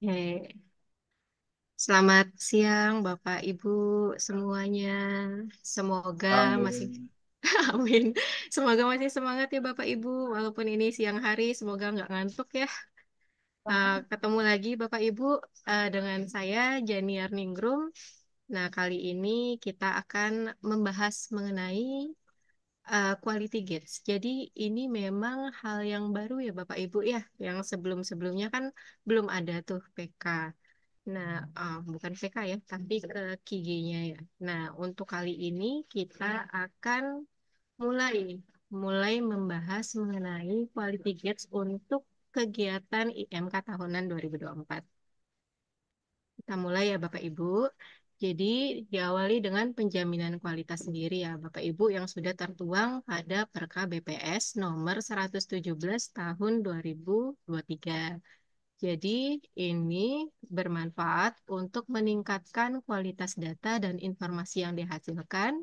Eh, Selamat siang Bapak Ibu semuanya. Semoga masih Amin. amin. Semoga masih semangat ya Bapak Ibu walaupun ini siang hari, semoga nggak ngantuk ya. Ketemu lagi Bapak Ibu dengan saya Janiar Ningrum. Nah, kali ini kita akan membahas mengenai quality gates. Jadi ini memang hal yang baru ya Bapak Ibu ya, yang sebelum-sebelumnya kan belum ada tuh PK. Nah, bukan VK ya, tapi ke KG-nya ya. Nah, untuk kali ini kita akan mulai mulai membahas mengenai quality gates untuk kegiatan IMK tahunan 2024. Kita mulai ya Bapak Ibu. Jadi diawali dengan penjaminan kualitas sendiri ya Bapak Ibu yang sudah tertuang pada Perka BPS nomor 117 tahun 2023. Jadi, ini bermanfaat untuk meningkatkan kualitas data dan informasi yang dihasilkan,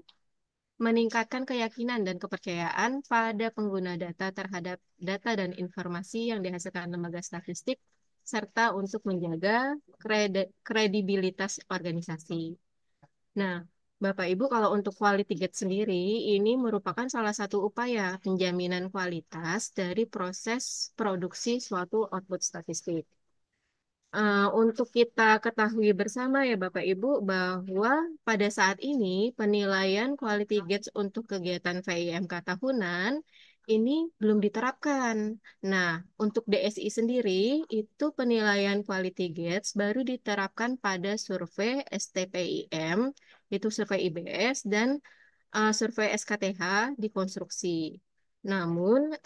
meningkatkan keyakinan dan kepercayaan pada pengguna data terhadap data dan informasi yang dihasilkan lembaga statistik, serta untuk menjaga kredibilitas organisasi. Nah, Bapak Ibu, kalau untuk quality gate sendiri, ini merupakan salah satu upaya penjaminan kualitas dari proses produksi suatu output statistik. Untuk kita ketahui bersama ya Bapak Ibu bahwa pada saat ini penilaian quality gates untuk kegiatan VIMK tahunan ini belum diterapkan. Nah, untuk DSI sendiri itu penilaian quality gates baru diterapkan pada survei STPIM, itu survei IBS dan survei SKTH di konstruksi. Namun,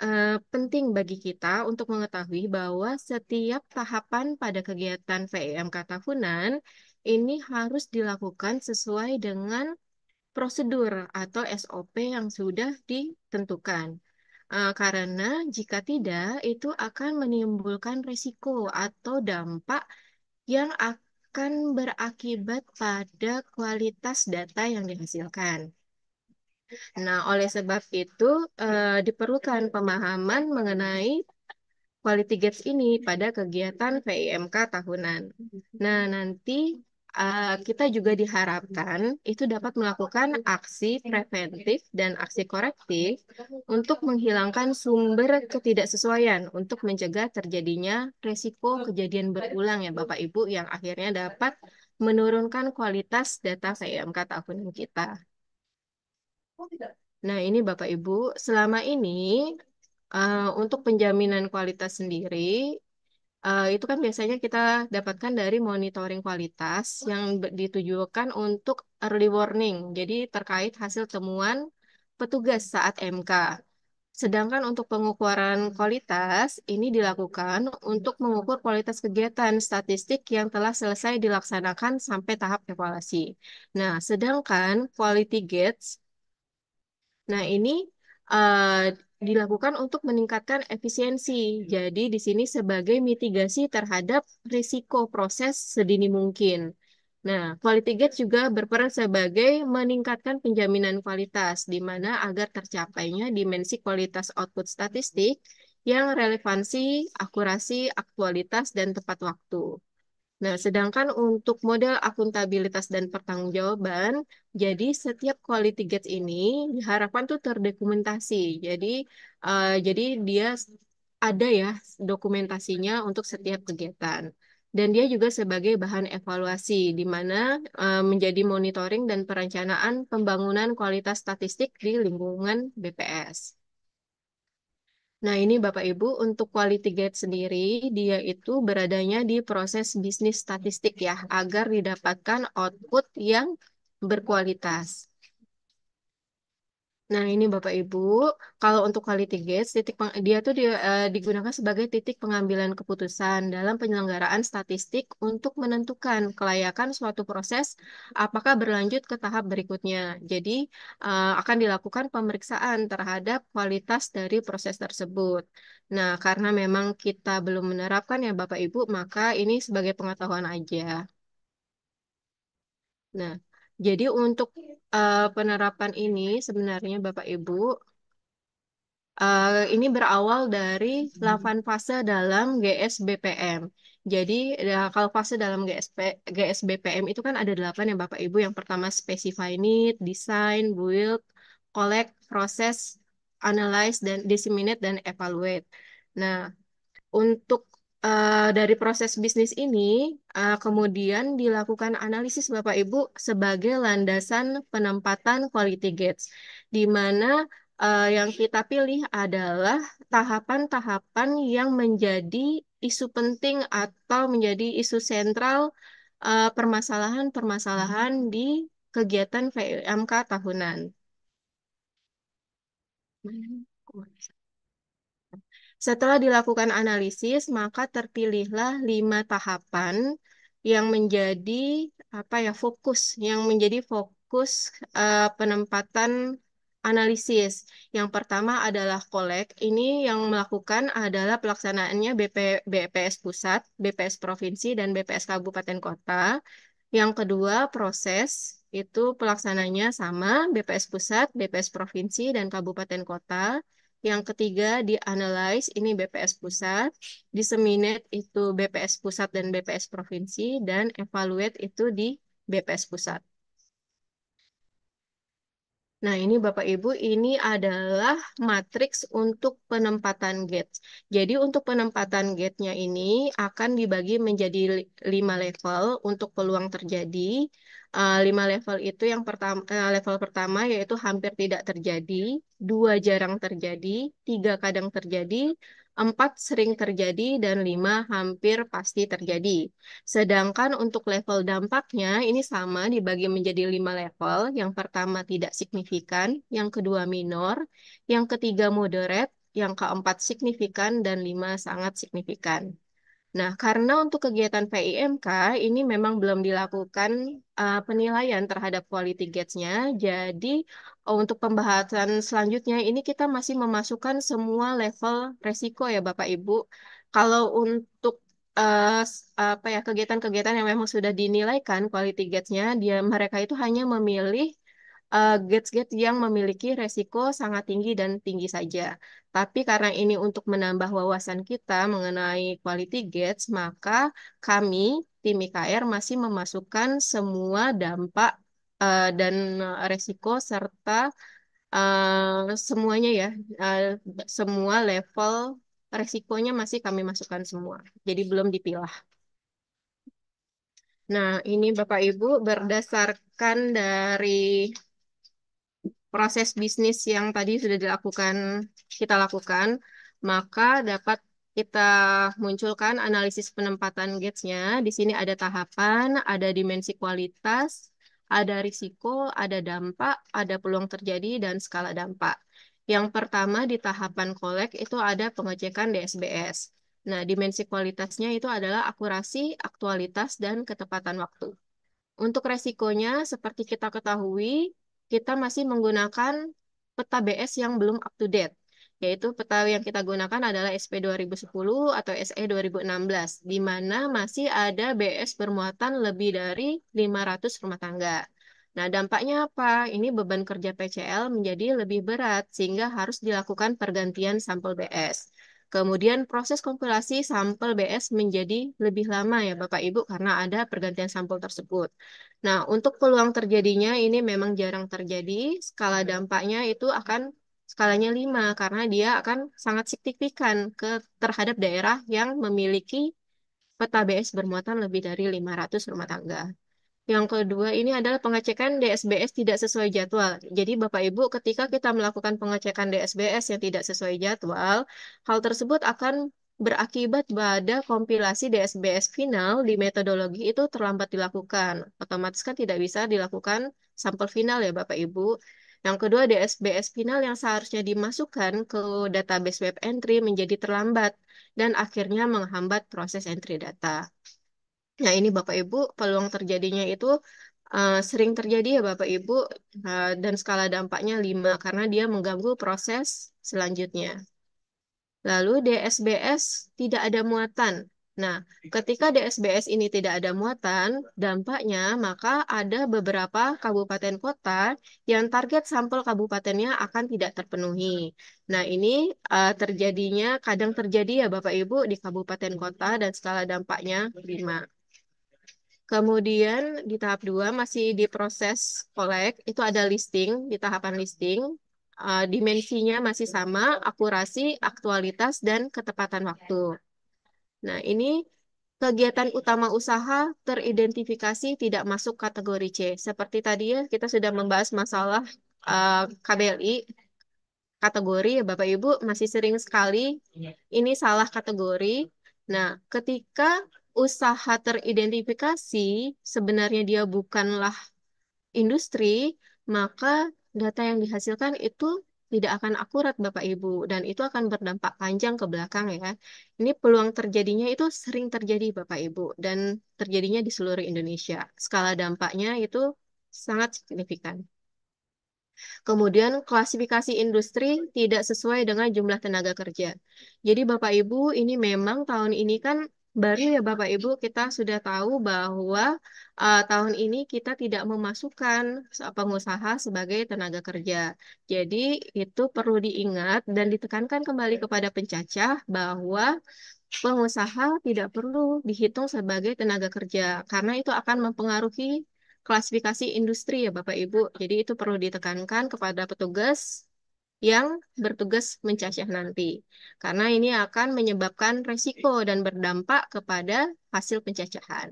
penting bagi kita untuk mengetahui bahwa setiap tahapan pada kegiatan VIMK tahunan ini harus dilakukan sesuai dengan prosedur atau SOP yang sudah ditentukan. Karena jika tidak, itu akan menimbulkan risiko atau dampak yang akan berakibat pada kualitas data yang dihasilkan. Nah, oleh sebab itu diperlukan pemahaman mengenai quality gaps ini pada kegiatan VIMK tahunan. Nah, nanti kita juga diharapkan itu dapat melakukan aksi preventif dan aksi korektif untuk menghilangkan sumber ketidaksesuaian untuk mencegah terjadinya resiko kejadian berulang ya Bapak Ibu yang akhirnya dapat menurunkan kualitas data VIMK tahunan kita. Nah, ini Bapak Ibu, selama ini untuk penjaminan kualitas sendiri, itu kan biasanya kita dapatkan dari monitoring kualitas yang ditujukan untuk early warning, jadi terkait hasil temuan petugas saat MK. Sedangkan untuk pengukuran kualitas, ini dilakukan untuk mengukur kualitas kegiatan statistik yang telah selesai dilaksanakan sampai tahap evaluasi. Nah, sedangkan quality gates Nah, ini eh, dilakukan untuk meningkatkan efisiensi. Jadi, di sini sebagai mitigasi terhadap risiko proses sedini mungkin. Nah, quality gate juga berperan sebagai meningkatkan penjaminan kualitas, di mana agar tercapainya dimensi kualitas output statistik yang relevansi, akurasi, aktualitas, dan tepat waktu. Nah, sedangkan untuk model akuntabilitas dan pertanggungjawaban, jadi setiap quality gates ini diharapkan tuh terdokumentasi. Jadi dia ada ya dokumentasinya untuk setiap kegiatan. Dan dia juga sebagai bahan evaluasi, di mana menjadi monitoring dan perencanaan pembangunan kualitas statistik di lingkungan BPS. Nah, ini Bapak Ibu, untuk quality gate sendiri, dia itu beradanya di proses bisnis statistik ya, agar didapatkan output yang berkualitas. Nah, ini Bapak Ibu, kalau untuk quality gates, dia tuh digunakan sebagai titik pengambilan keputusan dalam penyelenggaraan statistik untuk menentukan kelayakan suatu proses apakah berlanjut ke tahap berikutnya. Jadi, akan dilakukan pemeriksaan terhadap kualitas dari proses tersebut. Nah, karena memang kita belum menerapkan ya Bapak Ibu, maka ini sebagai pengetahuan aja. Nah, jadi untuk penerapan ini sebenarnya Bapak Ibu Ini berawal dari 8 fase dalam GSBPM. Jadi, kalau fase dalam GSBPM itu kan ada 8 ya Bapak Ibu. Yang pertama specify need, design, build, collect, process, analyze, dan disseminate, dan evaluate. Nah, untuk dari proses bisnis ini, kemudian dilakukan analisis Bapak Ibu sebagai landasan penempatan quality gates, di mana yang kita pilih adalah tahapan-tahapan yang menjadi isu penting atau menjadi isu sentral permasalahan-permasalahan di kegiatan VMK tahunan. Setelah dilakukan analisis, maka terpilihlah 5 tahapan yang menjadi fokus penempatan analisis. Yang pertama adalah kolek. Ini yang melakukan adalah pelaksanaannya BPS Pusat, BPS Provinsi, dan BPS Kabupaten Kota. Yang kedua, proses itu pelaksananya sama BPS Pusat, BPS Provinsi, dan Kabupaten Kota. Yang ketiga, di-analyze, ini BPS Pusat. Disseminate itu BPS Pusat dan BPS Provinsi. Dan evaluate itu di BPS Pusat. Nah, ini Bapak Ibu, ini adalah matriks untuk penempatan gates. Jadi, untuk penempatan gate-nya ini akan dibagi menjadi 5 level untuk peluang terjadi. 5 level itu yang pertama, level pertama yaitu hampir tidak terjadi, 2 jarang terjadi, 3 kadang terjadi, 4 sering terjadi, dan 5 hampir pasti terjadi. Sedangkan untuk level dampaknya ini sama dibagi menjadi 5 level. Yang pertama tidak signifikan, yang kedua minor, yang ketiga moderate, yang keempat signifikan, dan 5 sangat signifikan. Nah, karena untuk kegiatan PIMK ini memang belum dilakukan penilaian terhadap quality gates-nya, jadi untuk pembahasan selanjutnya ini kita masih memasukkan semua level resiko ya Bapak Ibu. Kalau untuk kegiatan-kegiatan yang memang sudah dinilaikan quality gates-nya, mereka itu hanya memilih gates-gates yang memiliki resiko sangat tinggi dan tinggi saja. Tapi karena ini untuk menambah wawasan kita mengenai quality gates, maka kami, tim IKR, masih memasukkan semua dampak dan resiko serta semuanya ya, eh, semua level resikonya masih kami masukkan semua. Jadi belum dipilah. Nah, ini Bapak Ibu berdasarkan dari proses bisnis yang tadi sudah kita lakukan, maka dapat kita munculkan analisis penempatan gates-nya. Di sini ada tahapan, ada dimensi kualitas, ada risiko, ada dampak, ada peluang terjadi, dan skala dampak. Yang pertama di tahapan kolek itu ada pengecekan DSBS. Nah, dimensi kualitasnya itu adalah akurasi, aktualitas, dan ketepatan waktu. Untuk resikonya, seperti kita ketahui, kita masih menggunakan peta BS yang belum up to date, yaitu peta yang kita gunakan adalah SP 2010 atau SE 2016, di mana masih ada BS bermuatan lebih dari 500 rumah tangga. Nah, dampaknya apa? Ini beban kerja PCL menjadi lebih berat, sehingga harus dilakukan pergantian sampel BS. Kemudian proses kompilasi sampel BS menjadi lebih lama ya Bapak Ibu karena ada pergantian sampel tersebut. Nah, untuk peluang terjadinya ini memang jarang terjadi. Skala dampaknya itu akan skalanya 5 karena dia akan sangat signifikan terhadap daerah yang memiliki peta BS bermuatan lebih dari 500 rumah tangga. Yang kedua ini adalah pengecekan DSBS tidak sesuai jadwal. Jadi Bapak Ibu ketika kita melakukan pengecekan DSBS yang tidak sesuai jadwal, hal tersebut akan berakibat pada kompilasi DSBS final di metodologi itu terlambat dilakukan. Otomatis kan tidak bisa dilakukan sampel final ya Bapak Ibu. Yang kedua DSBS final yang seharusnya dimasukkan ke database web entry menjadi terlambat dan akhirnya menghambat proses entry data. Nah, ini Bapak Ibu, peluang terjadinya itu sering terjadi ya Bapak Ibu, dan skala dampaknya 5 karena dia mengganggu proses selanjutnya. Lalu DSBS tidak ada muatan. Nah, ketika DSBS ini tidak ada muatan, dampaknya maka ada beberapa kabupaten kota yang target sampel kabupatennya akan tidak terpenuhi. Nah, ini terjadinya kadang terjadi ya Bapak Ibu di kabupaten kota dan skala dampaknya 5. Kemudian di tahap 2 masih di proses kolek, itu ada listing, di tahapan listing. Dimensinya masih sama, akurasi, aktualitas, dan ketepatan waktu. Nah, ini kegiatan utama usaha teridentifikasi tidak masuk kategori C. Seperti tadi ya, kita sudah membahas masalah KBLI, kategori ya Bapak Ibu, masih sering sekali ini salah kategori. Nah, ketika usaha teridentifikasi, sebenarnya dia bukanlah industri, maka data yang dihasilkan itu tidak akan akurat Bapak Ibu dan itu akan berdampak panjang ke belakang ya. Ini peluang terjadinya itu sering terjadi Bapak Ibu dan terjadinya di seluruh Indonesia. Skala dampaknya itu sangat signifikan. Kemudian klasifikasi industri tidak sesuai dengan jumlah tenaga kerja. Jadi Bapak Ibu ini memang tahun ini kan baru ya Bapak Ibu kita sudah tahu bahwa tahun ini kita tidak memasukkan pengusaha sebagai tenaga kerja. Jadi itu perlu diingat dan ditekankan kembali kepada pencacah bahwa pengusaha tidak perlu dihitung sebagai tenaga kerja karena itu akan mempengaruhi klasifikasi industri ya Bapak Ibu. Jadi itu perlu ditekankan kepada petugas yang bertugas mencacah nanti. Karena ini akan menyebabkan resiko dan berdampak kepada hasil pencacahan.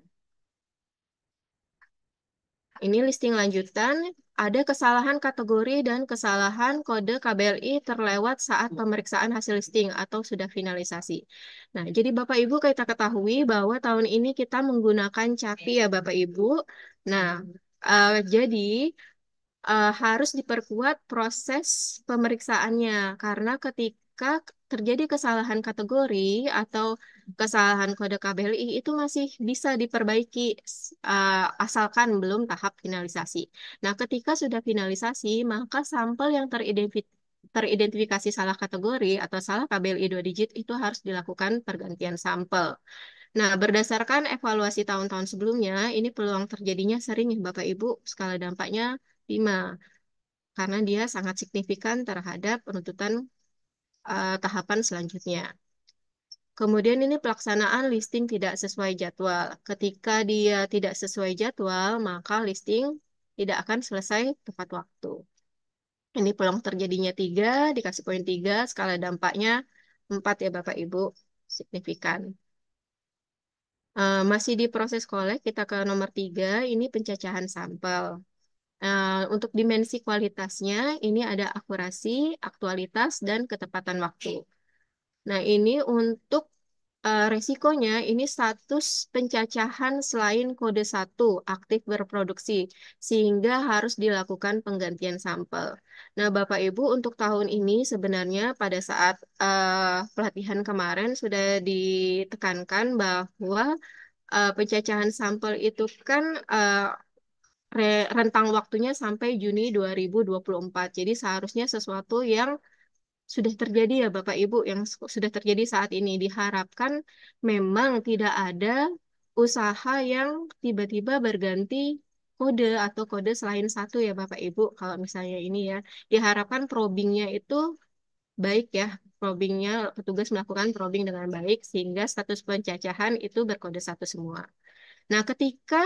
Ini listing lanjutan, ada kesalahan kategori dan kesalahan kode KBLI terlewat saat pemeriksaan hasil listing atau sudah finalisasi. Nah, jadi Bapak Ibu kita ketahui bahwa tahun ini kita menggunakan CAPI ya Bapak Ibu. Nah, jadi harus diperkuat proses pemeriksaannya karena ketika terjadi kesalahan kategori atau kesalahan kode KBLI itu masih bisa diperbaiki asalkan belum tahap finalisasi. Nah, ketika sudah finalisasi, maka sampel yang teridentifikasi salah kategori atau salah KBLI 2 digit itu harus dilakukan pergantian sampel. Nah, berdasarkan evaluasi tahun-tahun sebelumnya, ini peluang terjadinya sering ya Bapak Ibu, skala dampaknya 5 karena dia sangat signifikan terhadap penuntutan tahapan selanjutnya. Kemudian ini pelaksanaan listing tidak sesuai jadwal. Ketika dia tidak sesuai jadwal, maka listing tidak akan selesai tepat waktu. Ini peluang terjadinya 3, dikasih poin 3, skala dampaknya 4 ya Bapak Ibu, signifikan. Masih di proses kolek, kita ke nomor 3, ini pencacahan sampel. Untuk dimensi kualitasnya, ini ada akurasi, aktualitas, dan ketepatan waktu. Nah, ini untuk resikonya, ini status pencacahan selain kode 1 aktif berproduksi, sehingga harus dilakukan penggantian sampel. Nah, Bapak Ibu, untuk tahun ini sebenarnya pada saat pelatihan kemarin sudah ditekankan bahwa pencacahan sampel itu kan rentang waktunya sampai Juni 2024. Jadi seharusnya sesuatu yang sudah terjadi ya Bapak Ibu, yang sudah terjadi saat ini. Diharapkan memang tidak ada usaha yang tiba-tiba berganti kode atau kode selain 1 ya Bapak Ibu. Kalau misalnya ini ya, diharapkan probingnya itu baik ya. Probingnya, petugas melakukan probing dengan baik sehingga status pencacahan itu berkode 1 semua. Nah, ketika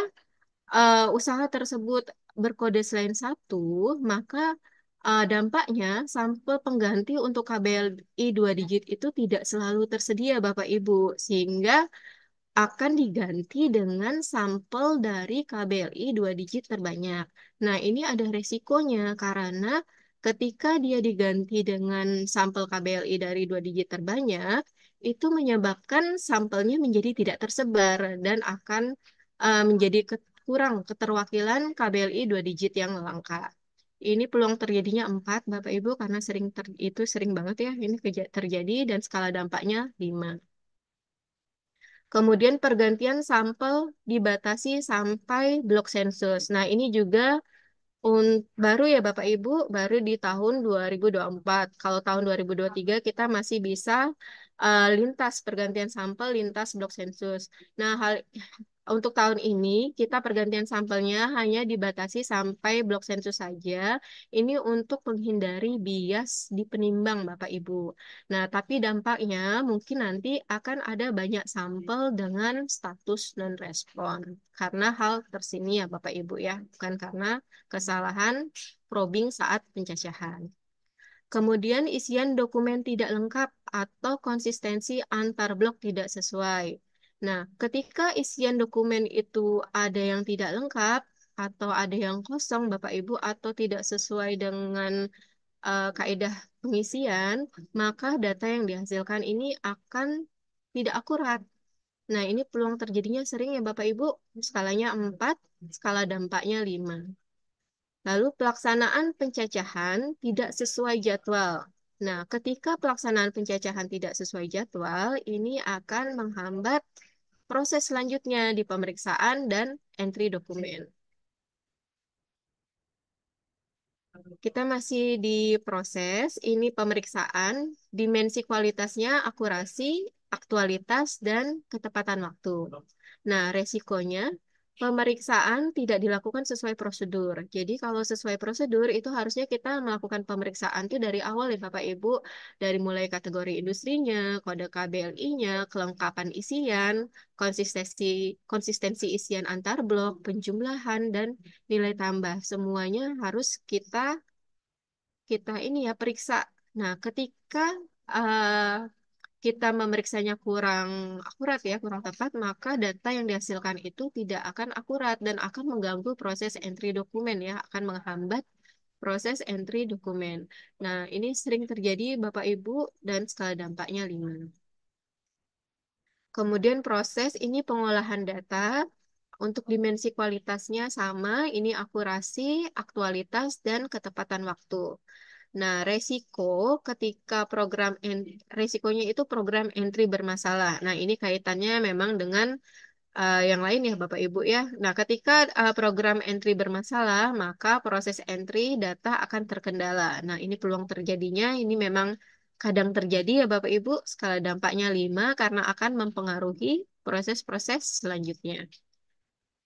usaha tersebut berkode selain 1, maka dampaknya sampel pengganti untuk KBLI 2 digit itu tidak selalu tersedia Bapak Ibu, sehingga akan diganti dengan sampel dari KBLI 2 digit terbanyak. Nah, ini ada resikonya karena ketika dia diganti dengan sampel KBLI dari 2 digit terbanyak, itu menyebabkan sampelnya menjadi tidak tersebar dan akan menjadi kurang keterwakilan KBLI 2 digit yang langka. Ini peluang terjadinya 4, Bapak Ibu, karena itu sering banget ya ini terjadi dan skala dampaknya 5. Kemudian pergantian sampel dibatasi sampai blok sensus. Nah, ini juga baru ya Bapak Ibu, baru di tahun 2024. Kalau tahun 2023 kita masih bisa lintas pergantian sampel lintas blok sensus. Nah, untuk tahun ini kita pergantian sampelnya hanya dibatasi sampai blok sensus saja. Ini untuk menghindari bias di penimbang, Bapak Ibu. Nah, tapi dampaknya mungkin nanti akan ada banyak sampel dengan status non-respon karena hal tersini ya, Bapak Ibu ya, bukan karena kesalahan probing saat pencacahan. Kemudian isian dokumen tidak lengkap atau konsistensi antar blok tidak sesuai. Nah, ketika isian dokumen itu ada yang tidak lengkap atau ada yang kosong, Bapak Ibu, atau tidak sesuai dengan kaidah pengisian, maka data yang dihasilkan ini akan tidak akurat. Nah, ini peluang terjadinya sering ya Bapak Ibu, skalanya 4, skala dampaknya 5. Lalu pelaksanaan pencacahan tidak sesuai jadwal. Nah, ketika pelaksanaan pencacahan tidak sesuai jadwal, ini akan menghambat proses selanjutnya di pemeriksaan dan entry dokumen. Kita masih di proses, ini pemeriksaan, dimensi kualitasnya, akurasi, aktualitas, dan ketepatan waktu. Nah, resikonya pemeriksaan tidak dilakukan sesuai prosedur. Jadi kalau sesuai prosedur itu harusnya kita melakukan pemeriksaan itu dari awal ya Bapak Ibu, dari mulai kategori industrinya, kode KBLI-nya, kelengkapan isian, konsistensi konsistensi isian antar blok, penjumlahan, dan nilai tambah. Semuanya harus kita kita ini ya periksa. Nah, ketika kita memeriksanya kurang akurat ya, kurang tepat, maka data yang dihasilkan itu tidak akan akurat dan akan mengganggu proses entry dokumen ya, akan menghambat proses entry dokumen. Nah, ini sering terjadi Bapak Ibu dan skala dampaknya 5. Kemudian proses ini pengolahan data untuk dimensi kualitasnya sama, ini akurasi, aktualitas, dan ketepatan waktu. Nah, ketika resikonya itu program entry bermasalah. Nah, ini kaitannya memang dengan yang lain ya, Bapak Ibu ya. Nah, ketika program entry bermasalah, maka proses entry data akan terkendala. Nah, ini peluang terjadinya, ini memang kadang terjadi ya, Bapak Ibu. Skala dampaknya 5 karena akan mempengaruhi proses-proses selanjutnya.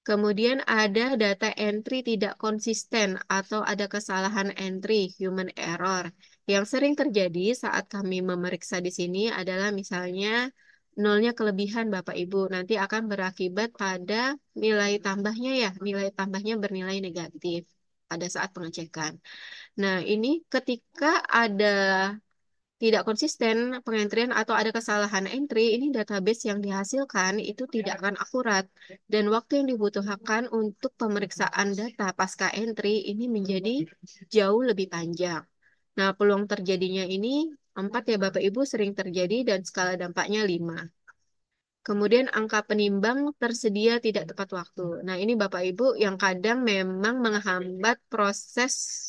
Kemudian ada data entry tidak konsisten atau ada kesalahan entry, human error. Yang sering terjadi saat kami memeriksa di sini adalah misalnya nolnya kelebihan Bapak Ibu. Nanti akan berakibat pada nilai tambahnya ya, nilai tambahnya bernilai negatif pada saat pengecekan. Nah, ini ketika ada tidak konsisten pengentrian atau ada kesalahan entry, ini database yang dihasilkan itu tidak akan akurat dan waktu yang dibutuhkan untuk pemeriksaan data pasca entry ini menjadi jauh lebih panjang. Nah, peluang terjadinya ini 4 ya Bapak Ibu sering terjadi dan skala dampaknya 5. Kemudian angka penimbang tersedia tidak tepat waktu. Nah, ini Bapak Ibu yang kadang memang menghambat proses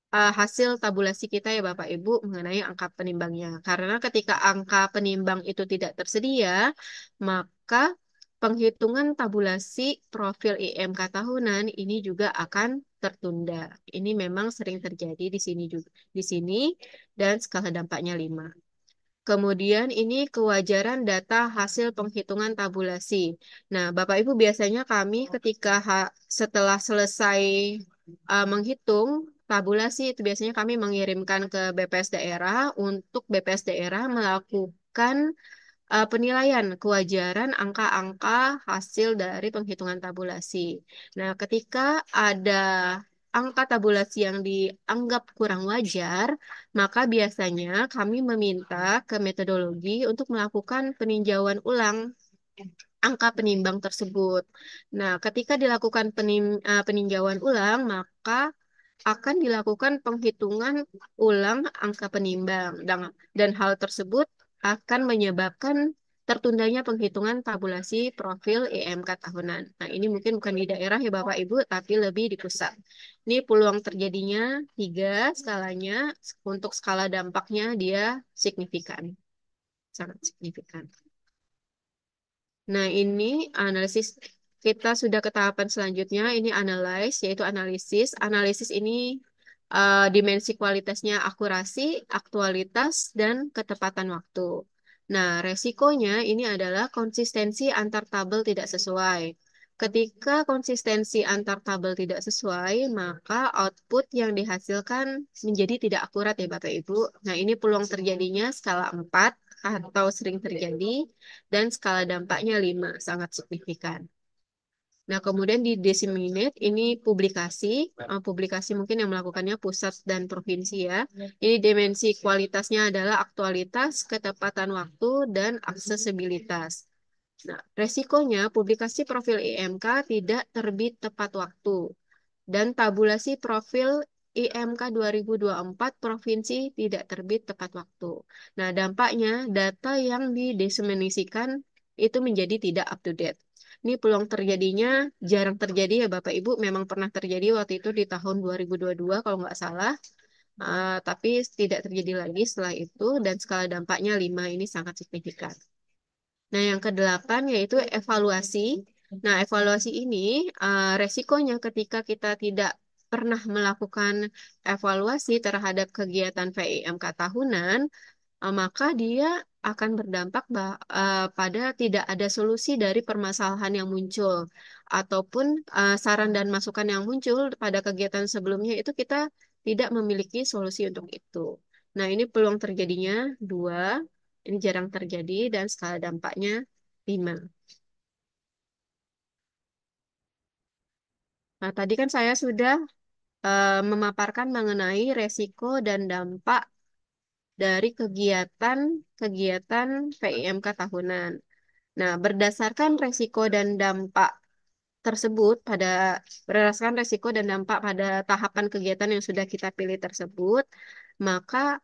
hasil tabulasi kita ya Bapak Ibu mengenai angka penimbangnya. Karena ketika angka penimbang itu tidak tersedia, maka penghitungan tabulasi profil IMK tahunan ini juga akan tertunda. Ini memang sering terjadi di sini juga, di sini dan skala dampaknya 5. Kemudian ini kewajaran data hasil penghitungan tabulasi. Nah, Bapak Ibu biasanya kami ketika setelah selesai menghitung tabulasi itu biasanya kami mengirimkan ke BPS daerah untuk BPS daerah melakukan penilaian kewajaran angka-angka hasil dari penghitungan tabulasi. Nah, ketika ada angka tabulasi yang dianggap kurang wajar, maka biasanya kami meminta ke metodologi untuk melakukan peninjauan ulang angka penimbang tersebut. Nah, ketika dilakukan peninjauan ulang, maka akan dilakukan penghitungan ulang angka penimbang dan hal tersebut akan menyebabkan tertundanya penghitungan tabulasi profil IMK tahunan. Nah, ini mungkin bukan di daerah ya Bapak Ibu, tapi lebih di pusat. Ini peluang terjadinya 3 skalanya, untuk skala dampaknya dia signifikan, sangat signifikan. Nah, ini analisis kita sudah ke tahapan selanjutnya, ini analyze, yaitu analisis. Analisis ini dimensi kualitasnya akurasi, aktualitas, dan ketepatan waktu. Nah, resikonya ini adalah konsistensi antar tabel tidak sesuai. Ketika konsistensi antar tabel tidak sesuai, maka output yang dihasilkan menjadi tidak akurat ya Bapak Ibu. Nah, ini peluang terjadinya skala 4 atau sering terjadi dan skala dampaknya 5 sangat signifikan. Nah, kemudian di disseminate ini publikasi, publikasi mungkin yang melakukannya pusat dan provinsi ya. Ini dimensi kualitasnya adalah aktualitas, ketepatan waktu, dan aksesibilitas. Nah, resikonya publikasi profil IMK tidak terbit tepat waktu dan tabulasi profil IMK 2024 provinsi tidak terbit tepat waktu. Nah, dampaknya data yang didiseminasikan itu menjadi tidak up to date. Ini peluang terjadinya jarang terjadi ya Bapak Ibu, memang pernah terjadi waktu itu di tahun 2022 kalau nggak salah. Tapi tidak terjadi lagi setelah itu dan skala dampaknya 5 ini sangat signifikan. Nah, yang kedelapan yaitu evaluasi. Nah, evaluasi ini resikonya ketika kita tidak pernah melakukan evaluasi terhadap kegiatan VIMK tahunan, maka dia akan berdampak pada tidak ada solusi dari permasalahan yang muncul ataupun saran dan masukan yang muncul pada kegiatan sebelumnya itu kita tidak memiliki solusi untuk itu. Nah, ini peluang terjadinya 2, ini jarang terjadi dan skala dampaknya 5. Nah, tadi kan saya sudah memaparkan mengenai resiko dan dampak dari kegiatan PIMK tahunan. Nah, resiko dan dampak tersebut pada berdasarkan resiko dan dampak pada tahapan kegiatan yang sudah kita pilih tersebut, maka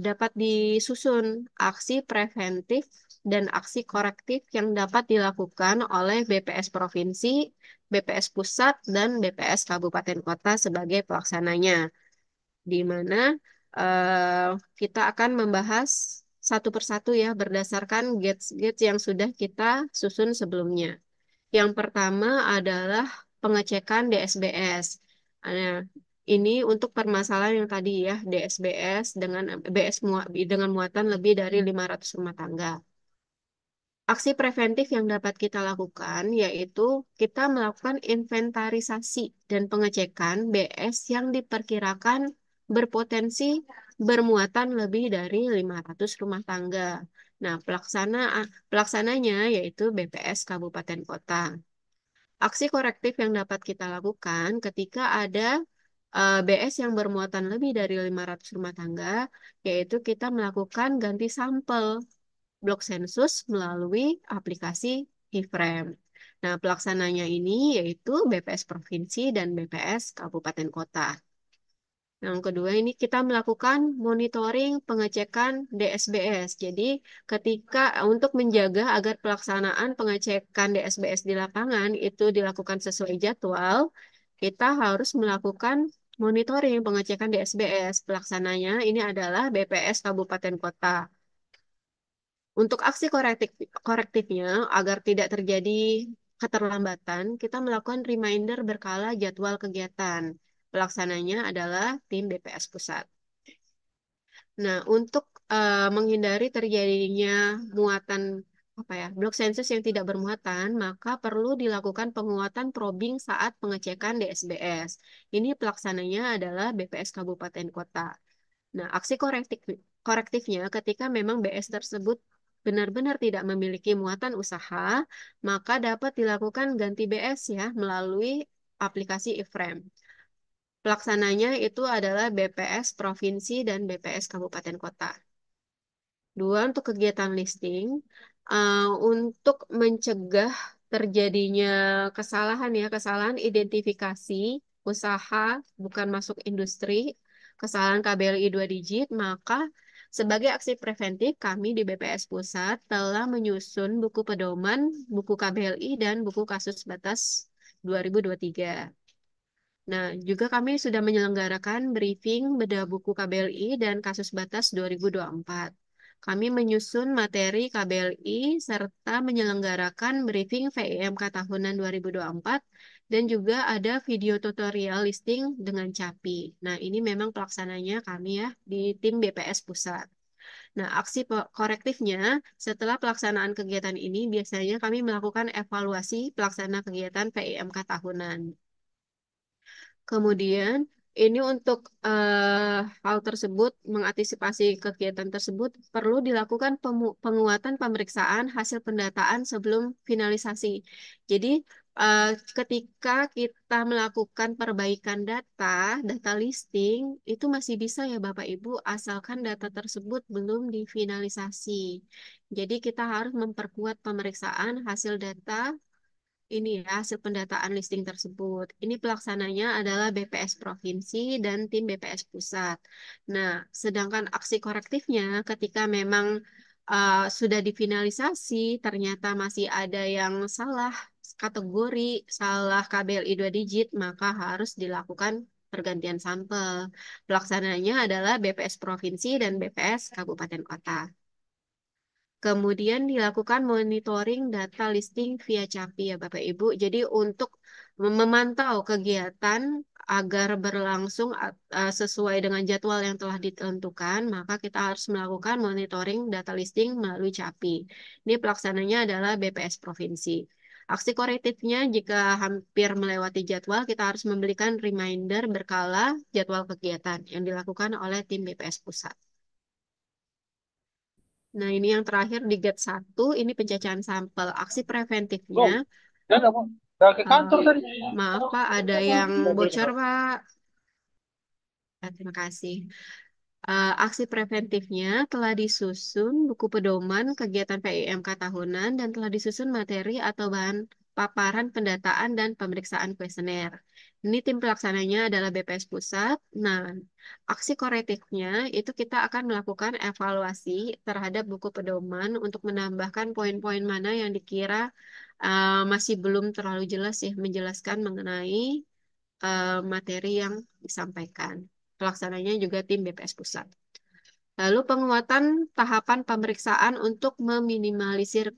dapat disusun aksi preventif dan aksi korektif yang dapat dilakukan oleh BPS Provinsi, BPS Pusat, dan BPS Kabupaten Kota sebagai pelaksananya, di mana eh, kita akan membahas satu persatu ya berdasarkan gates-gates yang sudah kita susun sebelumnya. Yang pertama adalah pengecekan DSBS. Nah, ini untuk permasalahan yang tadi ya, DSBS dengan dengan muatan lebih dari 500 rumah tangga. Aksi preventif yang dapat kita lakukan yaitu kita melakukan inventarisasi dan pengecekan BS yang diperkirakan berpotensi bermuatan lebih dari 500 rumah tangga. Nah, pelaksananya yaitu BPS Kabupaten Kota. Aksi korektif yang dapat kita lakukan ketika ada BS yang bermuatan lebih dari 500 rumah tangga, yaitu kita melakukan ganti sampel blok sensus melalui aplikasi eFrame. Nah, pelaksananya ini yaitu BPS Provinsi dan BPS Kabupaten Kota. Yang kedua ini kita melakukan monitoring pengecekan DSBS. Jadi ketika untuk menjaga agar pelaksanaan pengecekan DSBS di lapangan itu dilakukan sesuai jadwal, kita harus melakukan monitoring pengecekan DSBS. Pelaksananya ini adalah BPS Kabupaten Kota. Untuk aksi korektifnya, agar tidak terjadi keterlambatan, kita melakukan reminder berkala jadwal kegiatan. Pelaksananya adalah tim BPS Pusat. Nah, untuk menghindari terjadinya muatan blok sensus yang tidak bermuatan, maka perlu dilakukan penguatan probing saat pengecekan DSBS. Ini pelaksananya adalah BPS Kabupaten Kota. Nah, aksi korektifnya ketika memang BS tersebut benar-benar tidak memiliki muatan usaha, maka dapat dilakukan ganti BS ya melalui aplikasi eFrame. Pelaksananya itu adalah BPS Provinsi dan BPS Kabupaten Kota. 2, untuk kegiatan listing, untuk mencegah terjadinya kesalahan identifikasi usaha bukan masuk industri, kesalahan KBLI 2 digit, maka sebagai aksi preventif kami di BPS Pusat telah menyusun buku pedoman, buku KBLI, dan buku kasus batas 2023. Nah, juga kami sudah menyelenggarakan briefing bedah buku KBLI dan kasus batas 2024. Kami menyusun materi KBLI serta menyelenggarakan briefing VIMK tahunan 2024 dan juga ada video tutorial listing dengan CAPI. Nah, ini memang pelaksananya kami ya di tim BPS Pusat. Nah, korektifnya setelah pelaksanaan kegiatan ini biasanya kami melakukan evaluasi pelaksana kegiatan PIMK tahunan. Kemudian, ini untuk hal tersebut, mengantisipasi kegiatan tersebut, perlu dilakukan penguatan pemeriksaan hasil pendataan sebelum finalisasi. Jadi, eh, ketika kita melakukan perbaikan data listing, itu masih bisa ya Bapak Ibu, asalkan data tersebut belum difinalisasi. Jadi, kita harus memperkuat pemeriksaan hasil data ini ya, hasil pendataan listing tersebut. Ini pelaksananya adalah BPS Provinsi dan tim BPS Pusat. Nah, sedangkan aksi korektifnya ketika memang sudah difinalisasi, ternyata masih ada yang salah kategori, salah KBLI 2 digit, maka harus dilakukan pergantian sampel. Pelaksananya adalah BPS Provinsi dan BPS Kabupaten Kota. Kemudian dilakukan monitoring data listing via CAPI ya Bapak Ibu. Jadi untuk memantau kegiatan agar berlangsung sesuai dengan jadwal yang telah ditentukan, maka kita harus melakukan monitoring data listing melalui CAPI. Ini pelaksananya adalah BPS Provinsi. Aksi korektifnya jika hampir melewati jadwal, kita harus memberikan reminder berkala jadwal kegiatan yang dilakukan oleh tim BPS Pusat. Nah, ini yang terakhir di GAT 1, ini pencacahan sampel. Aksi preventifnya, Bro, dia nggak ke eh, kantor tadi. maaf Pak, ada yang bocor Pak. Terima kasih. Aksi preventifnya telah disusun buku pedoman kegiatan PIMK tahunan dan telah disusun materi atau bahan paparan pendataan dan pemeriksaan kuesioner. Ini tim pelaksananya adalah BPS Pusat. Nah, aksi korektifnya itu kita akan melakukan evaluasi terhadap buku pedoman untuk menambahkan poin-poin mana yang dikira masih belum terlalu jelas ya menjelaskan mengenai materi yang disampaikan. Pelaksananya juga tim BPS Pusat. Lalu penguatan tahapan pemeriksaan untuk meminimalisir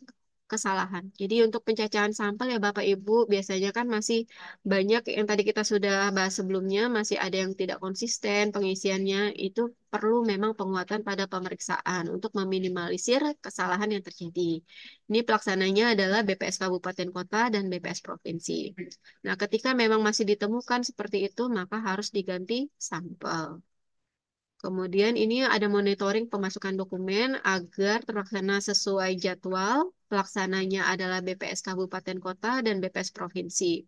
kesalahan. Jadi untuk pencacahan sampel ya Bapak Ibu, biasanya kan masih banyak yang tadi kita sudah bahas sebelumnya, masih ada yang tidak konsisten pengisiannya, itu perlu memang penguatan pada pemeriksaan untuk meminimalisir kesalahan yang terjadi. Ini pelaksananya adalah BPS Kabupaten Kota dan BPS Provinsi. Nah, ketika memang masih ditemukan seperti itu, maka harus diganti sampel. Kemudian ini ada monitoring pemasukan dokumen agar terlaksana sesuai jadwal. Pelaksananya adalah BPS Kabupaten Kota dan BPS Provinsi.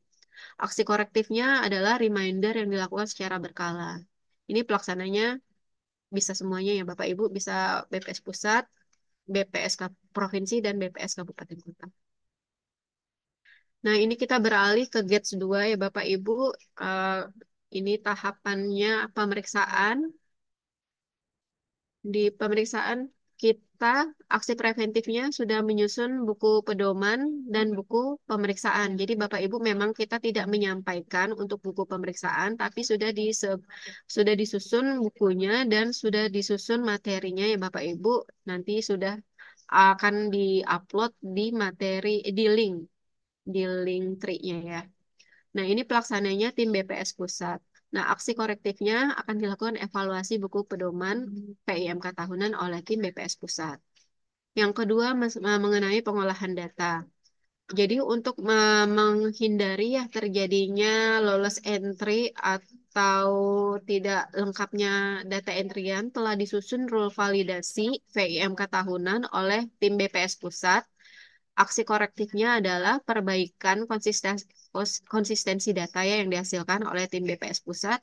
Aksi korektifnya adalah reminder yang dilakukan secara berkala. Ini pelaksananya bisa semuanya ya Bapak Ibu, bisa BPS Pusat, BPS Provinsi, dan BPS Kabupaten Kota. Nah, ini kita beralih ke GATS 2 ya Bapak Ibu. Eh, ini tahapannya pemeriksaan. Di pemeriksaan kita, aksi preventifnya sudah menyusun buku pedoman dan buku pemeriksaan. Jadi Bapak Ibu memang kita tidak menyampaikan untuk buku pemeriksaan, tapi sudah disusun bukunya dan sudah disusun materinya ya Bapak Ibu. Nanti sudah akan diupload di di link tree-nya ya. Nah, ini pelaksananya tim BPS Pusat. Nah, aksi korektifnya akan dilakukan evaluasi buku pedoman PIMK tahunan oleh tim BPS Pusat. Yang kedua, mengenai pengolahan data. Jadi, untuk menghindari ya terjadinya lolos entry atau tidak lengkapnya data entrian, telah disusun rule validasi PIMK tahunan oleh tim BPS Pusat. Aksi korektifnya adalah perbaikan konsistensi data ya yang dihasilkan oleh tim BPS Pusat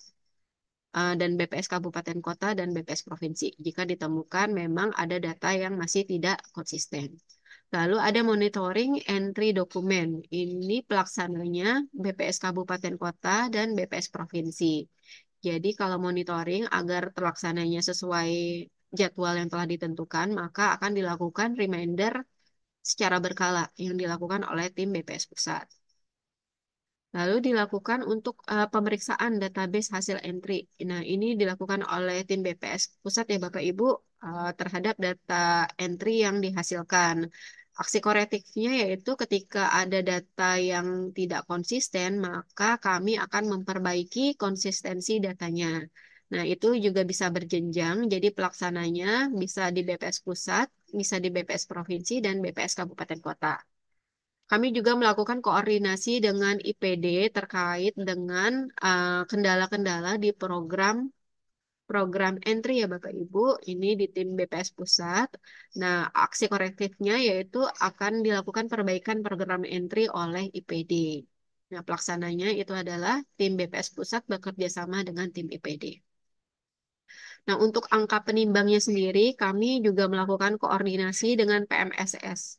dan BPS Kabupaten Kota dan BPS Provinsi jika ditemukan memang ada data yang masih tidak konsisten. Lalu ada monitoring entry dokumen. Ini pelaksananya BPS Kabupaten Kota dan BPS Provinsi. Jadi kalau monitoring agar terlaksananya sesuai jadwal yang telah ditentukan, maka akan dilakukan reminder secara berkala yang dilakukan oleh tim BPS Pusat. Lalu dilakukan untuk pemeriksaan database hasil entry. Nah, ini dilakukan oleh tim BPS Pusat ya Bapak Ibu terhadap data entry yang dihasilkan. Aksi korektifnya yaitu ketika ada data yang tidak konsisten, maka kami akan memperbaiki konsistensi datanya. Nah, itu juga bisa berjenjang, jadi pelaksananya bisa di BPS pusat, bisa di BPS provinsi, dan BPS kabupaten kota. Kami juga melakukan koordinasi dengan IPD terkait dengan kendala-kendala di program entry ya Bapak Ibu, ini di tim BPS pusat. Nah, aksi korektifnya yaitu akan dilakukan perbaikan program entry oleh IPD. Nah, pelaksananya itu adalah tim BPS pusat bekerja sama dengan tim IPD. Nah, untuk angka penimbangnya sendiri, kami juga melakukan koordinasi dengan PMSS.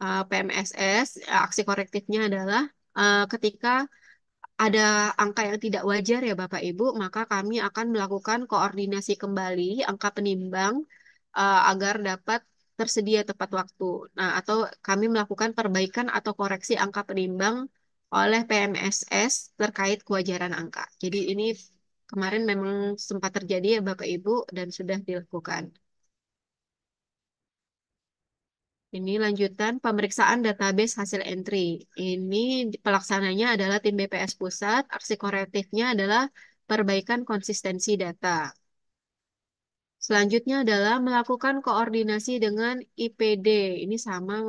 PMSS, aksi korektifnya adalah ketika ada angka yang tidak wajar ya Bapak Ibu, maka kami akan melakukan koordinasi kembali angka penimbang agar dapat tersedia tepat waktu. Nah, atau kami melakukan perbaikan atau koreksi angka penimbang oleh PMSS terkait kewajaran angka. Jadi ini kemarin memang sempat terjadi ya Bapak Ibu dan sudah dilakukan. Ini lanjutan pemeriksaan database hasil entry. Ini pelaksananya adalah tim BPS pusat, aksi korektifnya adalah perbaikan konsistensi data. Selanjutnya adalah melakukan koordinasi dengan IPD. Ini sama,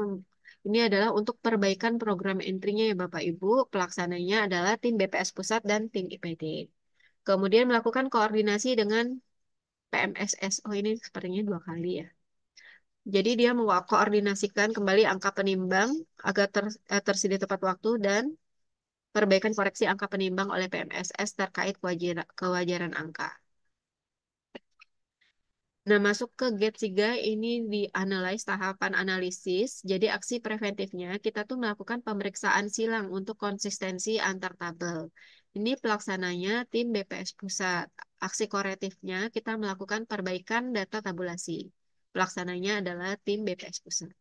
ini adalah untuk perbaikan program entry-nya ya Bapak Ibu. Pelaksananya adalah tim BPS pusat dan tim IPD. Kemudian melakukan koordinasi dengan PMSS. Oh ini sepertinya dua kali ya. Jadi dia mengkoordinasikan kembali angka penimbang agar tersedia tepat waktu dan perbaikan koreksi angka penimbang oleh PMSS terkait kewajaran angka. Nah, masuk ke gate 3 ini dianalisis tahapan analisis. Jadi aksi preventifnya kita tuh melakukan pemeriksaan silang untuk konsistensi antar tabel. Ini pelaksananya tim BPS pusat. Aksi korektifnya kita melakukan perbaikan data tabulasi. Pelaksananya adalah tim BPS pusat.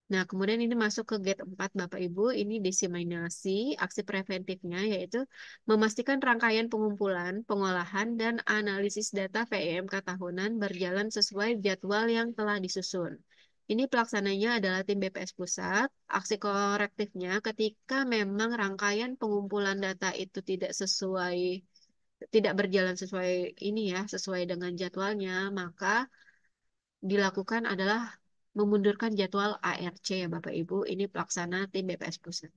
Nah, kemudian ini masuk ke gate 4, Bapak Ibu. Ini diseminasi. Aksi preventifnya yaitu memastikan rangkaian pengumpulan, pengolahan, dan analisis data PEMK tahunan berjalan sesuai jadwal yang telah disusun. Ini pelaksananya adalah tim BPS Pusat. Aksi korektifnya ketika memang rangkaian pengumpulan data itu tidak berjalan sesuai ini ya, sesuai dengan jadwalnya, maka dilakukan adalah memundurkan jadwal ARC ya Bapak Ibu. Ini pelaksana tim BPS Pusat.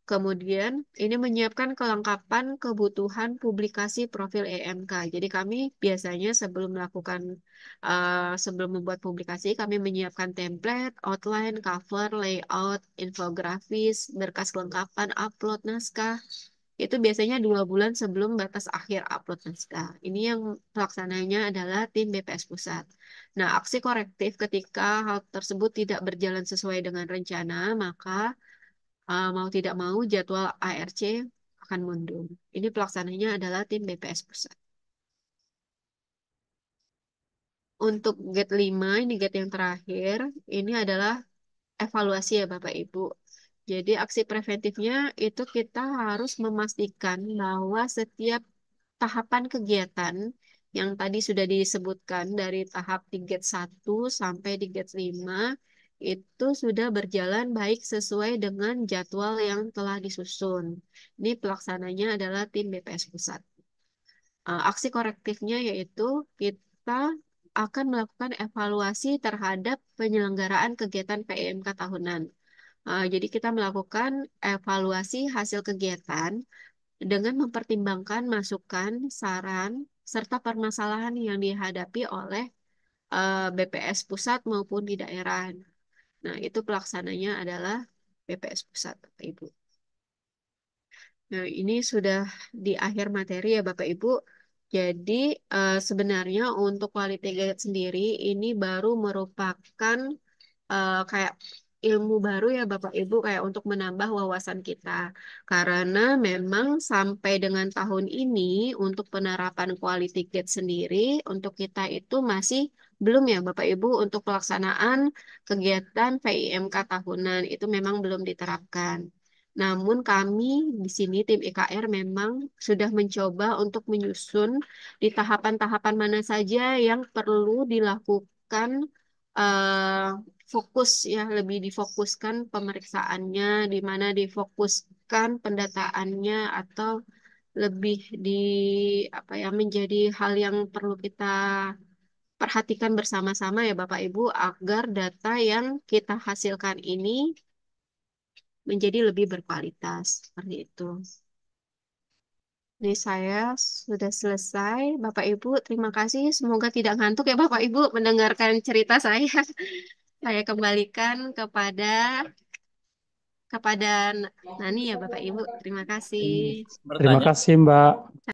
Kemudian ini menyiapkan kelengkapan kebutuhan publikasi profil EMK. Jadi kami biasanya sebelum membuat publikasi kami menyiapkan template, outline, cover, layout, infografis, berkas kelengkapan, upload naskah. Itu biasanya 2 bulan sebelum batas akhir upload naskah. Ini yang pelaksananya adalah tim BPS Pusat. Nah, aksi korektif ketika hal tersebut tidak berjalan sesuai dengan rencana, maka mau tidak mau jadwal ARC akan mundur. Ini pelaksananya adalah tim BPS Pusat. Untuk gate 5, ini gate yang terakhir, ini adalah evaluasi ya Bapak Ibu. Jadi aksi preventifnya itu kita harus memastikan bahwa setiap tahapan kegiatan yang tadi sudah disebutkan dari tahap di gate 1 sampai di gate 5 itu sudah berjalan baik sesuai dengan jadwal yang telah disusun. Ini pelaksananya adalah tim BPS Pusat. Aksi korektifnya yaitu kita akan melakukan evaluasi terhadap penyelenggaraan kegiatan PEMK tahunan. Jadi kita melakukan evaluasi hasil kegiatan dengan mempertimbangkan masukan, saran, serta permasalahan yang dihadapi oleh BPS pusat maupun di daerah. Nah, itu pelaksananya adalah BPS pusat, Bapak Ibu. Nah, ini sudah di akhir materi ya Bapak Ibu. Jadi sebenarnya untuk quality guide sendiri ini baru merupakan kayak ilmu baru ya Bapak Ibu kayak untuk menambah wawasan kita. Karena memang sampai dengan tahun ini untuk penerapan quality gate sendiri untuk kita itu masih belum ya Bapak Ibu untuk pelaksanaan kegiatan VIMK tahunan itu memang belum diterapkan. Namun kami di sini tim IKR memang sudah mencoba untuk menyusun di tahapan-tahapan mana saja yang perlu dilakukan eh, fokus ya lebih difokuskan pemeriksaannya di mana difokuskan pendataannya atau lebih di apa ya menjadi hal yang perlu kita perhatikan bersama-sama ya Bapak Ibu agar data yang kita hasilkan ini menjadi lebih berkualitas seperti itu. Ini saya sudah selesai. Bapak Ibu, terima kasih. Semoga tidak ngantuk ya Bapak Ibu mendengarkan cerita saya. Saya kembalikan kepada Nani ya Bapak Ibu. Terima kasih. Terima kasih, Mbak.